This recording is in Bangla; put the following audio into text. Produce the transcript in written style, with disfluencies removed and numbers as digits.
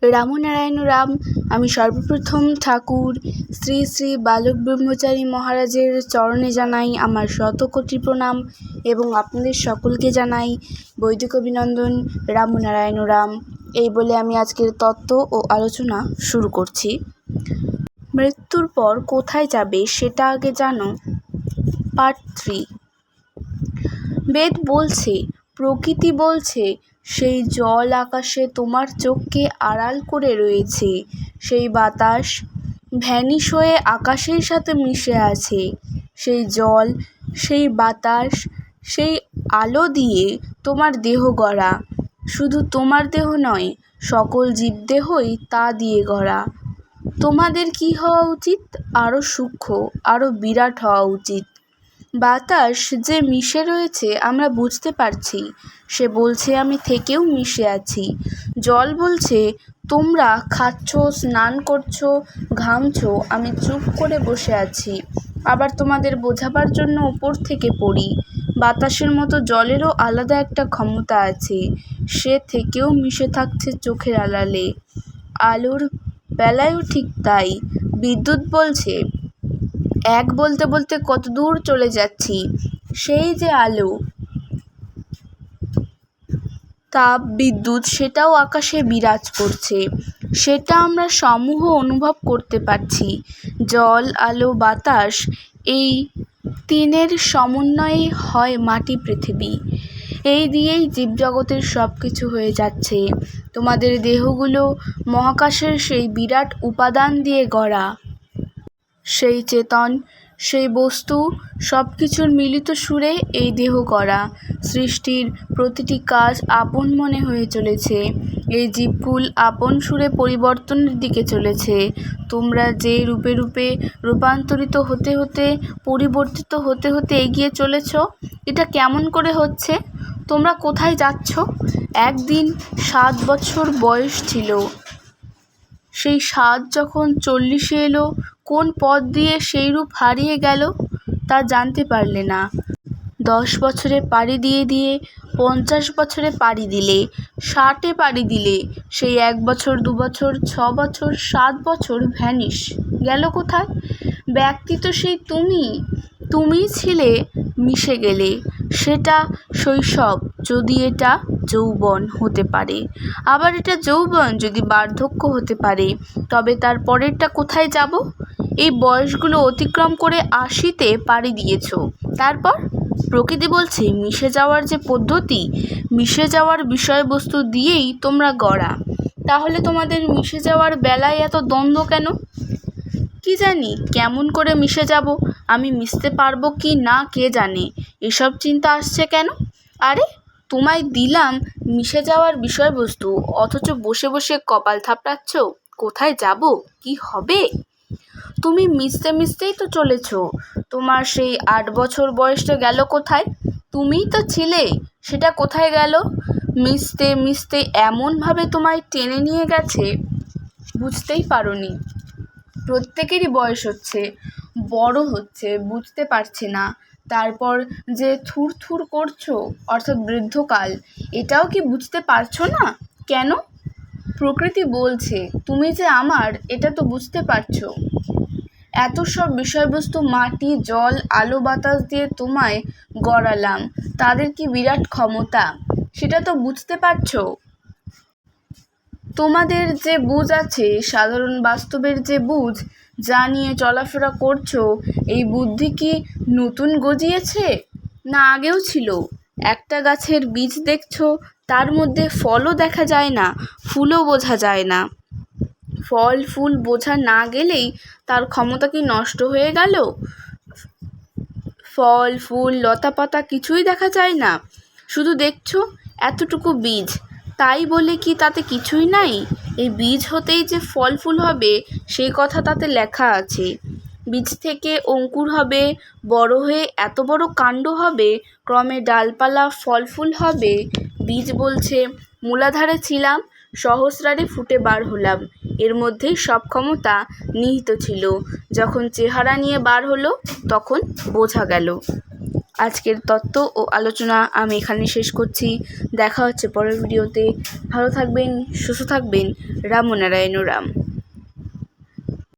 রামনারায়ণ রাম। আমি সর্বপ্রথম ঠাকুর শ্রী শ্রী বালক ব্রহ্মচারী মহারাজের চরণে জানাই আমার শতকোটি প্রণাম এবং আপনাদের সকলকে জানাই বৈদিক অভিনন্দন। রামনারায়ণ রাম। এই বলে আমি আজকের তত্ত্ব ও আলোচনা শুরু করছি। মৃত্যুর পর কোথায় যাবে সেটা আগে জানো। পার্ট 3। বেদ বলছে, প্রকৃতি বলছে, সেই জল আকাশে তোমার চোখকে আড়াল করে রয়েছে। সেই বাতাস ভ্যানিশ হয়ে আকাশের সাথে মিশে আছে। সেই জল, সেই বাতাস, সেই আলো দিয়ে তোমার দেহ গড়া। শুধু তোমার দেহ নয়, সকল জীবদেহই তা দিয়ে গড়া। তোমাদের কি হওয়া উচিত? আরও সূক্ষ্ম, আরও বিরাট হওয়া উচিত। বাতাস যে মিশে রয়েছে আমরা বুঝতে পারছি, সে বলছে আমি থেকেও মিশে আছি। জল বলছে তোমরা খাচ্ছ, স্নান করছো, ঘামছো, আমি চুপ করে বসে আছি। আবার তোমাদের বোঝাবার জন্য উপর থেকে পড়ি। বাতাসের মতো জলেরও আলাদা একটা ক্ষমতা আছে, সে থেকেও মিশে থাকছে চোখের আড়ালে। আলোর বেলায়ও ঠিক তাই। বিদ্যুৎ বলছে এক বলতে বলতে কত দূর চলে যাচ্ছি। সেই যে আলো, তাপ, বিদ্যুৎ, সেটাও আকাশে বিরাজ করছে। সেটা আমরা সমূহ অনুভব করতে পারছি। জল, আলো, বাতাস, এই তিনের সমন্বয়ে হয় মাটি পৃথিবী। এই দিয়েই জীবজগতের সব কিছু হয়ে যাচ্ছে। তোমাদের দেহগুলো মহাকাশের সেই বিরাট উপাদান দিয়ে গড়া। সেই চেতন, সেই বস্তু, সব কিছুর মিলিত সুরে এই দেহ গড়া। সৃষ্টির প্রতিটি কাজ আপন মনে হয়ে চলেছে। এই জীবকুল আপন সুরে পরিবর্তনের দিকে চলেছে। তোমরা যে রূপে রূপে রূপান্তরিত হতে হতে, পরিবর্তিত হতে হতে এগিয়ে চলেছ, এটা কেমন করে হচ্ছে? তোমরা কোথায় যাচ্ছ? একদিন 7 বছর বয়স ছিল, সেই 7 যখন 40-এ এলো, কোন পথ দিয়ে সেই রূপ হারিয়ে গেল তা জানতে পারলে না। 10 বছরে পাড়ি দিয়ে দিয়ে 50 বছরে পাড়ি দিলে, 60-এ পাড়ি দিলে, সেই 1 বছর, 2 বছর, 6 বছর, 7 বছর ভ্যানিশ গেল কোথায়? ব্যক্তি তো সেই তুমিই ছিলে, মিশে গেলে। সেটা শৈশব, যদি এটা যৌবন হতে পারে। আবার এটা যৌবন যদি বার্ধক্য হতে পারে। তবে তার পরেরটা কোথায় যাব? এই বয়সগুলো অতিক্রম করে 80-তে পাড়ি দিয়েছ। তারপর প্রকৃতি বলছে মিশে যাওয়ার যে পদ্ধতি, মিশে যাওয়ার বিষয়বস্তু দিয়েই তোমরা গড়া। তাহলে তোমাদের মিশে যাওয়ার বেলায় এত দ্বন্দ্ব কেন? কি জানি কেমন করে মিশে যাব, আমি মিশতে পারবো কি না কে জানে, এসব চিন্তা আসছে কেন? আরে তোমায় দিলাম মিশে যাওয়ার বিষয়বস্তু, অথচ বসে বসে কপাল থাপড়াচ্ছ কোথায় যাব, কি হবে? তুমি মিশতে মিশতেই তো চলেছ। তোমার সেই 8 বছর বয়সটা গেল কোথায়? তুমিই তো ছিলে, সেটা কোথায় গেল? মিশতে মিশতে এমনভাবে তোমায় টেনে নিয়ে গেছে, বুঝতেই পারোনি। প্রত্যেকেরই বয়স হচ্ছে, বড় হচ্ছে, বুঝতে পারছে না। তারপর যে থুর থুর করছো, অর্থাৎ বৃদ্ধকাল, এটাও কি বুঝতে পারছো না? কেন? প্রকৃতি বলছে তুমি যে আমার, এটা তো বুঝতে পারছো। এত সব বিষয়বস্তু, মাটি, জল, আলো, বাতাস দিয়ে তোমায় গড়ালাম, তাদের কি বিরাট ক্ষমতা, সেটা তো বুঝতে পারছো। তোমাদের যে বুঝ আছে, সাধারণ বাস্তবের যে বুঝ, যা নিয়ে চলাফেরা করছো, এই বুদ্ধি কি নতুন গজিয়েছে না আগেও ছিল? একটা গাছের বীজ দেখছো, তার মধ্যে ফলও দেখা যায় না, ফুলও বোঝা যায় না। ফল ফুল বোঝা না গেলেই তার ক্ষমতা কি নষ্ট হয়ে গেল? ফল ফুল লতা পাতা কিছুই দেখা যায় না, শুধু দেখছো এতটুকু বীজ। তাই বলে কি তাতে কিছুই নাই? এই বীজ হতেই যে ফল ফুল হবে সেই কথা তাতে লেখা আছে। বীজ থেকে অঙ্কুর হবে, বড় হয়ে এত বড় কাণ্ড হবে, ক্রমে ডালপালা, ফল ফুল হবে। বীজ বলছে মূলাধারে ছিলাম, সহস্রারে ফুটে বার হলাম। এর মধ্যেই সব ক্ষমতা নিহিত ছিল। যখন চেহারা নিয়ে বার হলো তখন বোঝা গেল। আজকের তত্ত্ব ও আলোচনা আমি এখানে শেষ করছি। দেখা হচ্ছে পরের ভিডিওতে। ভালো থাকবেন, সুস্থ থাকবেন। রাম নারায়ণ রাম।